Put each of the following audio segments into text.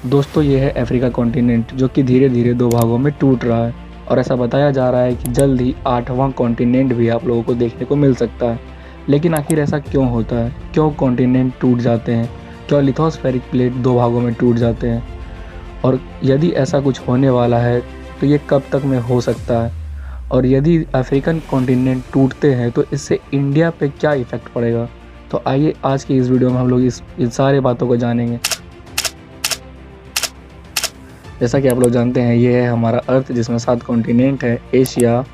दोस्तों ये है अफ्रीका कॉन्टिनेंट जो कि धीरे धीरे दो भागों में टूट रहा है और ऐसा बताया जा रहा है कि जल्द ही आठवां कॉन्टिनेंट भी आप लोगों को देखने को मिल सकता है। लेकिन आखिर ऐसा क्यों होता है? क्यों कॉन्टिनेंट टूट जाते हैं? क्यों लिथोस्फेरिक प्लेट दो भागों में टूट जाते हैं? और यदि ऐसा कुछ होने वाला है तो ये कब तक में हो सकता है? और यदि अफ्रीकन कॉन्टिनेंट टूटते हैं तो इससे इंडिया पे क्या इफ़ेक्ट पड़ेगा? तो आइए आज की इस वीडियो में हम लोग इन सारे बातों को जानेंगे। जैसा कि आप लोग जानते हैं, ये है हमारा अर्थ जिसमें 7 कॉन्टिनेंट है: Asia,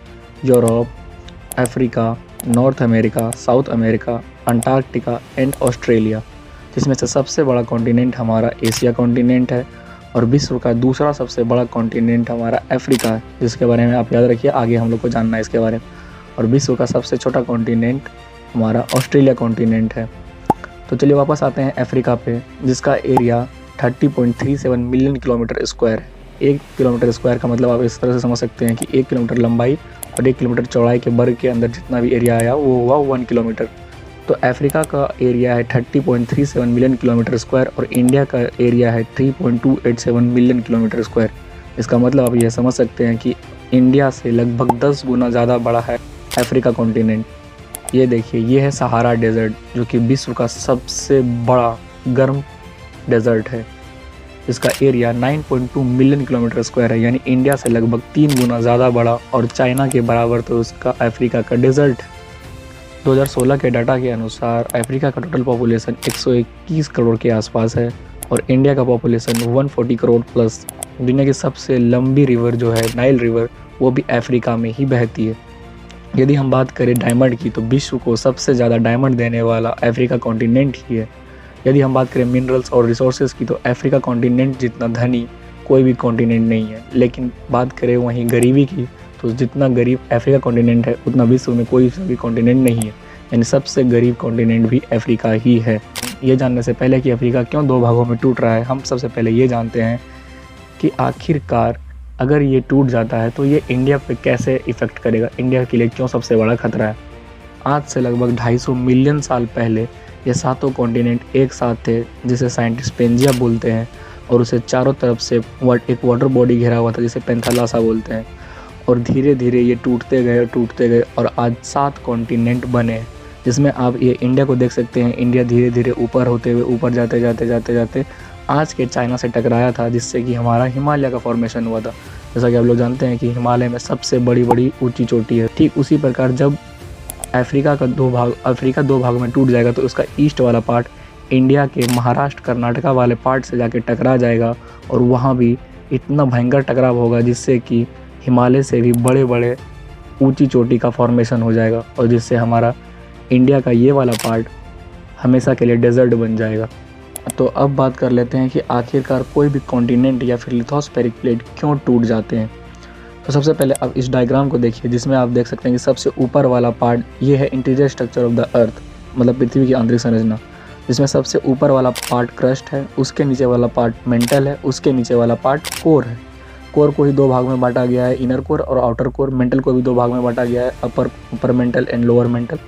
Europe, Africa, north America, south America, Antarctica and Australia. जिसमें से सबसे बड़ा कॉन्टिनेंट हमारा एशिया कॉन्टिनेंट है और विश्व का दूसरा सबसे बड़ा कॉन्टिनेंट हमारा अफ्रीका है, जिसके बारे में आप याद रखिए, आगे हम लोग को जानना है इसके बारे में। और विश्व का सबसे छोटा कॉन्टिनेंट हमारा ऑस्ट्रेलिया कॉन्टिनेंट है। तो चलिए वापस आते हैं अफ्रीका पे, जिसका एरिया 30.37 मिलियन किलोमीटर स्क्वायर है। 1 किलोमीटर स्क्वायर का मतलब आप इस तरह से समझ सकते हैं कि 1 किलोमीटर लंबाई और 1 किलोमीटर चौड़ाई के वर्ग के अंदर जितना भी एरिया आया वो हुआ 1 किलोमीटर। तो अफ्रीका का एरिया है 30.37 मिलियन किलोमीटर स्क्वायर और इंडिया का एरिया है 3.287 मिलियन किलोमीटर स्क्वायर। इसका मतलब आप यह समझ सकते हैं कि इंडिया से लगभग 10 गुना ज़्यादा बड़ा है अफ्रीका कॉन्टिनेंट। ये देखिए, ये है सहारा डेजर्ट जो कि विश्व का सबसे बड़ा गर्म डेजर्ट है। इसका एरिया 9.2 मिलियन किलोमीटर स्क्वायर है, यानी इंडिया से लगभग 3 गुना ज़्यादा बड़ा और चाइना के बराबर तो उसका अफ्रीका का डेजर्ट है। 2016 के डाटा के अनुसार अफ्रीका का टोटल पॉपुलेशन 121 करोड़ के आसपास है और इंडिया का पॉपुलेशन 140 करोड़ प्लस। दुनिया की सबसे लंबी रिवर जो है नाइल रिवर, वो भी अफ्रीका में ही बहती है। यदि हम बात करें डायमंड की, तो विश्व को सबसे ज़्यादा डायमंड देने वाला अफ्रीका कॉन्टिनेंट ही है। यदि हम बात करें मिनरल्स और रिसोर्सेज की, तो अफ्रीका कॉन्टिनेंट जितना धनी कोई भी कॉन्टिनेंट नहीं है। लेकिन बात करें वहीं गरीबी की, तो जितना गरीब अफ्रीका कॉन्टिनेंट है उतना विश्व में कोई भी कॉन्टिनेंट नहीं है, यानी सबसे गरीब कॉन्टिनेंट भी अफ्रीका ही है। ये जानने से पहले कि अफ्रीका क्यों दो भागों में टूट रहा है, हम सबसे पहले ये जानते हैं कि आखिरकार अगर ये टूट जाता है तो ये इंडिया पे कैसे इफ़ेक्ट करेगा, इंडिया के लिए क्यों सबसे बड़ा खतरा है। आज से लगभग 250 मिलियन साल पहले ये सातों कॉन्टिनेंट एक साथ थे, जिसे साइंटिस्ट पेंजिया बोलते हैं, और उसे चारों तरफ से एक वाटर बॉडी घेरा हुआ था जिसे पेंथालासा बोलते हैं। और धीरे धीरे ये टूटते गए और आज 7 कॉन्टिनेंट बने, जिसमें आप ये इंडिया को देख सकते हैं। इंडिया धीरे धीरे ऊपर होते हुए ऊपर जाते आज के चाइना से टकराया था, जिससे कि हमारा हिमालय का फॉर्मेशन हुआ था। जैसा कि आप लोग जानते हैं कि हिमालय में सबसे बड़ी ऊंची चोटी है। ठीक उसी प्रकार जब अफ्रीका दो भाग में टूट जाएगा तो उसका ईस्ट वाला पार्ट इंडिया के महाराष्ट्र कर्नाटका वाले पार्ट से जाके टकरा जाएगा और वहाँ भी इतना भयंकर टकराव होगा जिससे कि हिमालय से भी बड़े ऊंची चोटी का फॉर्मेशन हो जाएगा और जिससे हमारा इंडिया का ये वाला पार्ट हमेशा के लिए डेजर्ट बन जाएगा। तो अब बात कर लेते हैं कि आखिरकार कोई भी कॉन्टिनेंट या फिर लिथोस्फेरिक प्लेट क्यों टूट जाते हैं। तो सबसे पहले आप इस डायग्राम को देखिए, जिसमें आप देख सकते हैं कि सबसे ऊपर वाला पार्ट ये है interior structure of the earth, मतलब पृथ्वी की आंतरिक संरचना, जिसमें सबसे ऊपर वाला पार्ट क्रस्ट है, उसके नीचे वाला पार्ट मेंटल है, उसके नीचे वाला पार्ट कोर है। कोर को ही 2 भाग में बांटा गया है, इनर कोर और आउटर कोर। मेंटल को भी 2 भाग में बांटा गया है, upper mantle and lower mental.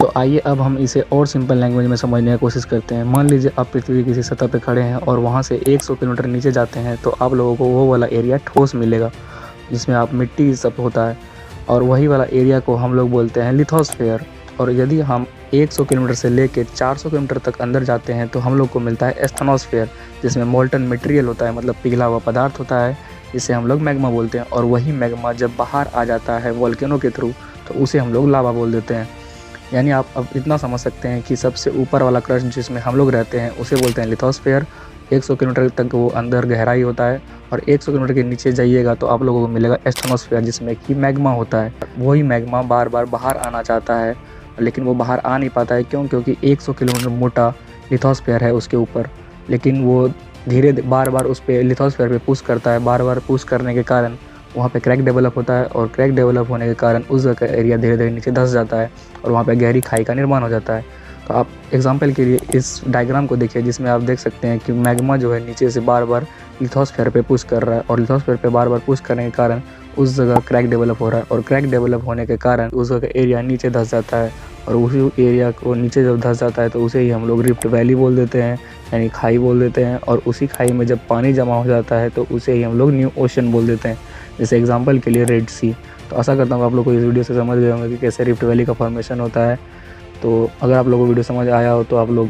तो आइए अब हम इसे और सिंपल लैंग्वेज में समझने की कोशिश करते हैं। मान लीजिए आप पृथ्वी की किसी सतह पर खड़े हैं और वहाँ से 100 किलोमीटर नीचे जाते हैं, तो आप लोगों को वो वाला एरिया ठोस मिलेगा जिसमें आप मिट्टी सब होता है, और वही वाला एरिया को हम लोग बोलते हैं लिथोस्फेयर। और यदि हम 100 किलोमीटर से लेकर 400 किलोमीटर तक अंदर जाते हैं तो हम लोग को मिलता है एस्थनोस्फेयर, जिसमें मोल्टन मटेरियल होता है, मतलब पिघला हुआ पदार्थ होता है, जिसे हम लोग मैग्मा बोलते हैं। और वही मैग्मा जब बाहर आ जाता है वोल्केनो के थ्रू तो उसे हम लोग लावा बोल देते हैं। यानी आप अब इतना समझ सकते हैं कि सबसे ऊपर वाला क्रस्ट जिसमें हम लोग रहते हैं उसे बोलते हैं लिथोस्फेयर। 100 किलोमीटर तक वो अंदर गहराई होता है और 100 किलोमीटर के नीचे जाइएगा तो आप लोगों को मिलेगा एस्थनोस्फेयर, जिसमें कि मैग्मा होता है। वही मैग्मा बार बार बाहर आना चाहता है, लेकिन वो बाहर आ नहीं पाता है। क्योंकि 100 किलोमीटर मोटा लिथोस्फेयर है उसके ऊपर, लेकिन वो बार बार उस पर लिथोस्फेयर पे पुश करता है। बार बार पुश करने के कारण वहाँ पे क्रैक डेवलप होता है और क्रैक डेवलप होने के कारण उस जगह का एरिया धीरे धीरे नीचे धंस जाता है और वहाँ पे गहरी खाई का निर्माण हो जाता है। तो आप एग्जांपल के लिए इस डायग्राम को देखिए, जिसमें आप देख सकते हैं कि मैग्मा जो है नीचे से बार बार लिथोस्फेयर पे पुश कर रहा है और लिथोस्फेयर पे बार बार पुश करने के कारण उस जगह क्रैक डेवलप हो रहा है और क्रैक डेवलप होने के कारण उस जगह का एरिया नीचे धंस जाता है और उसी एरिया को नीचे जब धंस जाता है तो उसे ही हम लोग रिफ्ट वैली बोल देते हैं, यानी खाई बोल देते हैं, और उसी खाई में जब पानी जमा हो जाता है तो उसे ही हम लोग न्यू ओशन बोल देते हैं। जैसे एग्जांपल के लिए रेड सी। तो आशा करता हूँ आप लोग को इस वीडियो से समझ गए होंगे कि कैसे रिफ्ट वैली का फॉर्मेशन होता है। तो अगर आप लोगों को वीडियो समझ आया हो तो आप लोग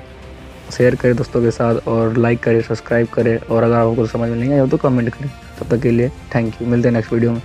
शेयर करें दोस्तों के साथ, और लाइक करें, सब्सक्राइब करें, और अगर आपको समझ में नहीं आया हो तो कमेंट करें। तब तक के लिए थैंक यू, मिलते हैं नेक्स्ट वीडियो में।